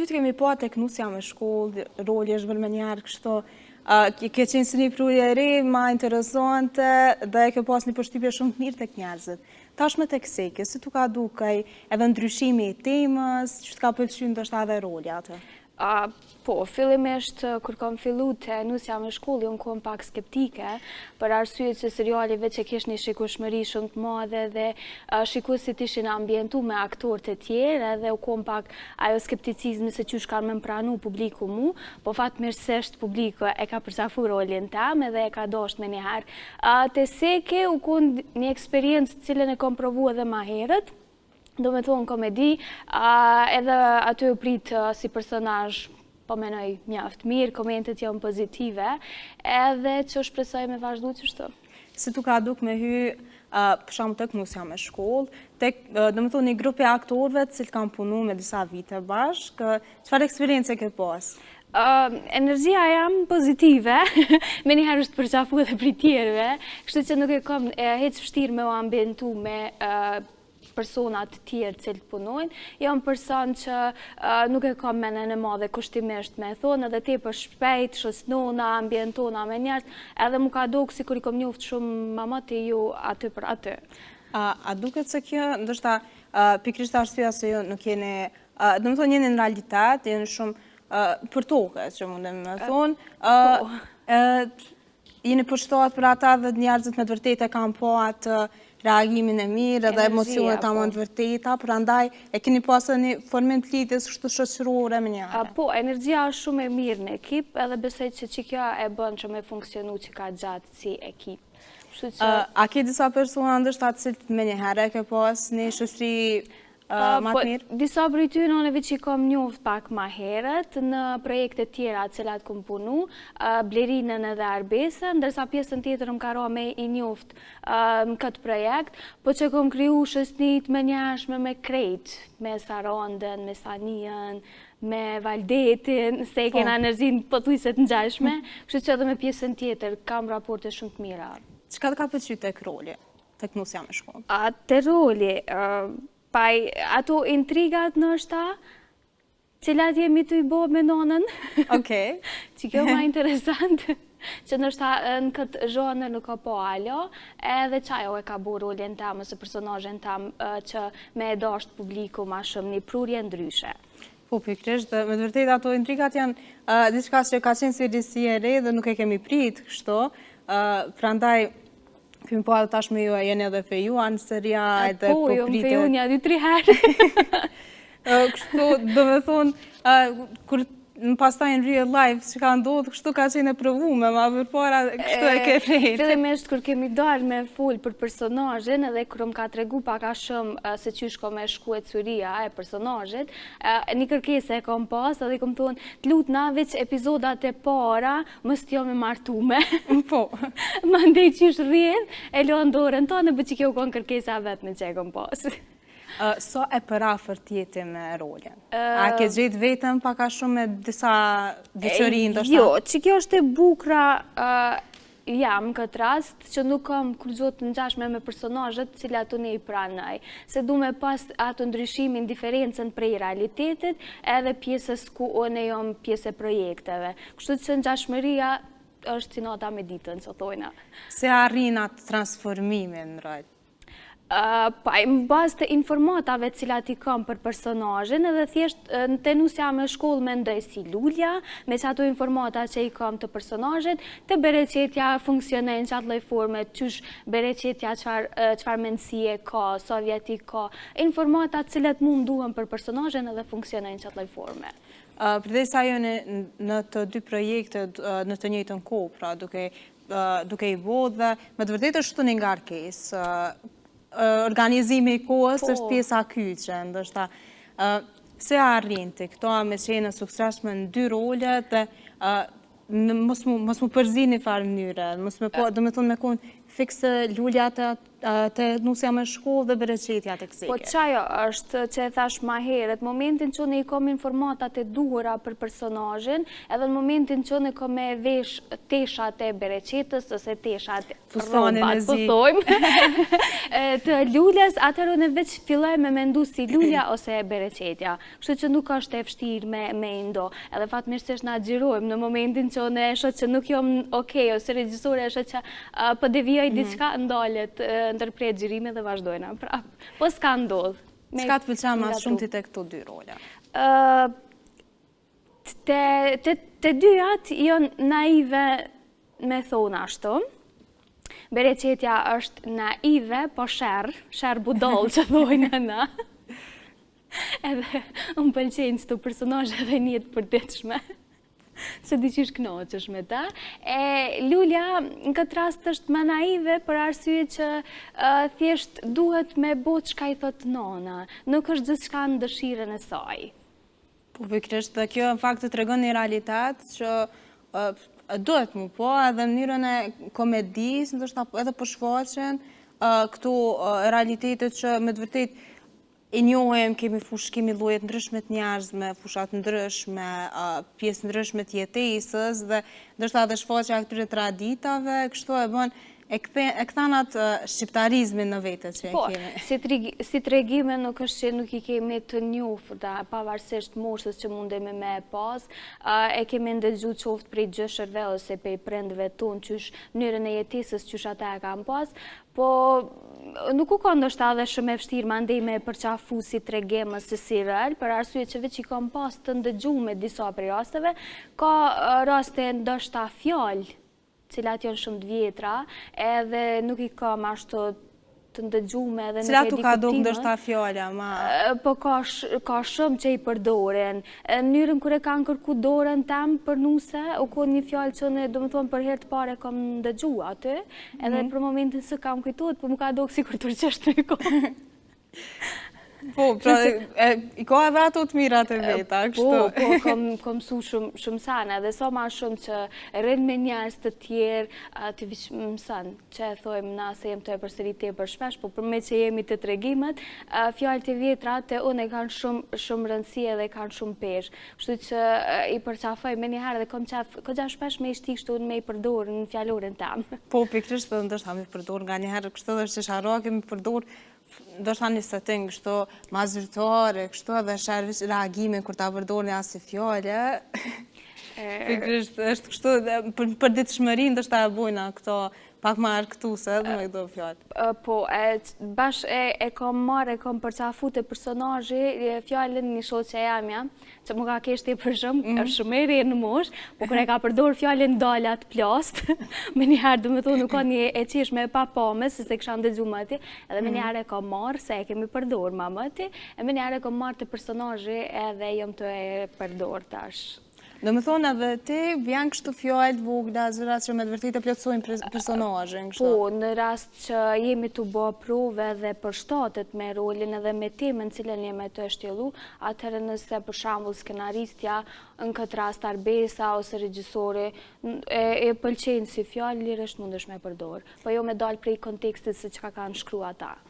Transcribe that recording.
ty të kemi pa tek nusja me shkollë, roli është bërë me njerë kështu, ke qenë si një pruje e re, ma interesante dhe ke pas një përshtypje shumë të mirë tek njerëzit. Tashme tek seke, si tu ka dukej edhe ndryshimi i temës, që të ka pëlqyer ndoshta edhe roli atë? Po, fillimisht kur kam fillu të nusja me shkollë, unë kom pak skeptike, për arsye që seriali veç e kish një shikueshmëri shumë të madhe dhe shikuesit ishin ambientu me aktorë të tjerë edhe u kom pak ajo skepticizmi se qysh kanë me pranu publiku mu, po fatmirësisht publiku e ka përzafu rolin tam edhe e ka dosht me njëherë. Te seke u kon një eksperiencë cilën e kom provu edhe ma herët, do me thonë komedi, edhe aty u prit si personazh po menoj mjaft mirë, komentet janë pozitive, edhe që shpresoj me vazhdu qështu. Si tu ka duk me hy, për shkak tek nusja me shkollë, tek, do me thonë, një grup e aktorëve të cilët kanë punu me disa vite bashkë, çfarë eksperiencë ke pas? Energjia jam pozitive, me njëherë është përqafu edhe për tjerëve, kështu që nuk e kam hec vështirë me u ambientu me personat të tjerë cilë punojnë, jam person që nuk e kam menen e madhe kushtimisht me thonë, edhe te për shpejt, shësnona, ambientona me njerës, edhe mu ka dukë si kur i kom njoft shumë mamat e ju aty për aty. A duket se kjo, ndështë pikrisht arsyeja se ju nuk jeni, do më thonë jeni në realitet, jeni shumë për toke, që mundem me thonë, jeni përshtohet për ata dhe njerëzit me të vërtet e kam po atë reagimin e mirë edhe emocionet ta më të vërteta, për andaj e keni pasë një formin të lidhjes kështu shoqërore me njëherë. Po, energjia është shumë e mirë në ekip, edhe besoj që kjo e bën që me funksionu që ka gjatë si ekip. A ke disa persona ndështë atë cilët me njëherë e ke pasë një shoqëri ma të mirë? Disa për i ty në që i kom njoft pak ma herët në projekte tjera cilat kom punu, Blerinën edhe Arbesën, ndërsa pjesën tjetër më ka ra me i njoft në këtë projekt, po që kom kriju shësnit me njashme me krejt, me Sarandën, me Sanijën, me Valdetin, se e kena energjin pothuajse të ngjashme, kështu që edhe me pjesën tjetër kam raporte shumë të mira. Çka të ka pëlqyer tek roli, tek nusja me shkollë? Te roli, ato intrigat nështë cilat jemi të i bo me nonën. Okej. Që kjo ma interesant, që nështë në këtë zhonër nuk ka po alo, edhe qajo e ka bo rolin tam, ose personazhin tam, që me e dasht publiku ma shumë një prurje ndryshe. Po, pikrisht, dhe me të vërtet ato intrigat janë diçka që ka qenë si e re dhe nuk e kemi prit kështu, prandaj kemi po atë tashme ju e jeni edhe fejuan seria edhe po pritet. Po, ju më feju një 2-3 herë. Kështu, do me thonë, kur në pastaj në real life, që ka ndodhë, kështu ka qenë e provume, ma përpara kështu e ke rejtë. Fillimisht, kur kemi dalë me full për personazhin, edhe kur më ka tregu pak a shumë se qysh ko me shku e curia e personazhit, një kërkesë e kom pas, edhe kom thonë, të lutë na veç epizodat e para, mës t'jo me martume. Po. Ma ndej qysh rrjedh, e lo ndorën tonë, bë që kjo kon kërkesa vetë me që e kom pas. So e për afër tjeti me rolin? A ke gjetë vetëm paka shumë me disa veçori ndoshta? Jo, që kjo është e bukra jam këtë rast, që nuk kam kurrëzot të ngjashme me personazhet cilat unë i pranoj. Se du me pas atë ndryshimin, diferencën prej realitetit, edhe pjesës ku unë jam pjesë e projekteve. Kështu që ngjashmëria është si nata me ditën, që thojna. Se arrin atë transformimin në rol? Në bazë të informatave cilat i kam për personazhin, edhe thjesht në të nusja me shkollë me ndoj si lulja, me që ato informata që i kam të personazhit, të bereqetja funksionen që atë loj forme, qysh bereqetja qfar mendësie ka, sovjeti ka, informata cilat mu mduhen për personazhin edhe funksionen që atë loj forme. Përdesa jo në të dy projekte në të njëjtën kohë, pra duke i bodhë dhe me të vërtetë është të një ngarkes, organizimi i kohës është pjesa kyçe, ndështë se arrin të këto me qenë suksesshme në dy rolet dhe mos mu përzi një farë mënyre, do me thonë me konë fikse lulja të nusja me shkollë dhe bereqetja të kësike. Po qajo është që e thash ma herët, momentin që ne i kom informatat e duhura për personazhin, edhe në momentin që ne kom e vesh teshat e bereqetës, ose teshat robat, po thojmë, të luljes, atëherë ne veç filloj me mendu si lulja ose bereqetja. Kështu që nuk është e vështirë me ndo. Edhe fatmirësisht na xhirojmë në momentin që ne e shoh që nuk jom okay, ose regjisore e shoh që po devijoj diçka, ndalet ndërpret xhirime dhe vazhdojna prap. Po s'ka ndodh. Çka të pëlqen më shumë ti tek këto dy rola? Te dyat janë naive me thonë ashtu. Bereqetja është naive, po sherr budall që thojnë na. Edhe më pëlqejnë këto personazhe dhe një të përditshme. Se di që kënaqesh me ta. Lulja në këtë rast është më naive për arsye që thjesht duhet me bot çka i thot nona. Nuk është gjithçka në dëshirën e saj. Po pikërisht, dhe kjo në fakt të tregon një realitet që duhet mu po, edhe mënyrën e komedisë, ndoshta edhe po shfaqen këto realitetet që me të vërtet i njohem, kemi lloje të ndryshme të njerëzve, fushat ndryshme, pjesë ndryshme të jetesës dhe ndoshta edhe shfaqja e këtyre traditave, kështu e bën e kthen atë shqiptarizmin në vete që e kemi. Po, si tregime nuk është që nuk i kemi të njofta, pavarësisht moshës që mundemi me e pas, e kemi ndëgju qoftë prej gjëshërve ose prej prindve tonë, qysh mënyrën e jetesës qysh ata e kam pas, po nuk u ka ndoshta edhe shumë e vështirë mandej me përqafu si tregime se si real, për arsye që veç i kam pas të ndëgjuar disa prej rasteve, ka raste ndoshta fjalë cilat janë shumë të vjetra, edhe nuk i kam ashtu të ndëgjume edhe nuk e di Cilat u ka duk kuptimin. ndoshta fjala, ma... Po ka shumë që i përdoren. Në mënyrën kur e kanë kërku dorën tam për nuse, u ka një fjalë që ne domethënë për herë të parë kam ndëgjuar aty, edhe për momentin se kam kujtuar, po më ka duk sikur turqisht në kohë. Po, pra, i ka edhe ato të mirat e veta, kështu. Po, kam mësu shumë sana, dhe sa ma shumë që rrinë me njerëz të tjerë, të vishë mësan, që e thojmë na se jem të e përsërit të e për shpesh, po për me që jemi të tregimet, fjallë të vjetra të unë e kanë shumë rëndësie dhe kanë shumë pesh. Kështu që i përqafoj me njëherë dhe kom gja shpesh me ishti kështu me i përdorë në fjallorin tam. Po, pikërisht dhe ndoshta me përdorë nga njëherë, kështu dhe që sharo kemi përdorë ndoshta një setting kështu ma zyrtare, kështu edhe shërvis reagime kur ta përdorni asnjë fjalë. Pikërisht është kështu për ditëshmëri ndoshta e bujna këto pak më argëtuese edhe me këto fjalë. Po, bash e kam marrë, e kam përqafu të personazhi fjalën një shoqe jamja, që më ka keshti për shumë, është shumë e re në mosh, po kur e ka përdor fjalën dalat plast, me njëherë dhe me thonë nuk ka një e qeshme e papame, se se kësha ndëgju më ati, edhe me njëherë e kam marrë, se e kemi përdor ma më ati, e me njëherë e kam marrë të personazhi edhe jam të e përdor tash. Do me thonë edhe ti vjen kështu fjallë vogla, zërat që me të vërtet e plotësojnë personazhin, kështu. Po, në rast që jemi të bë prove dhe përshtatet me rolin edhe me temën cilën jemi të shtjellu, atëherë nëse për shembull skenaristja, në këtë rast Arbesa ose regjisori e pëlqejnë si fjalë, lirisht mundesh me përdor. Po jo me dal prej kontekstit se çka kanë shkruar ata.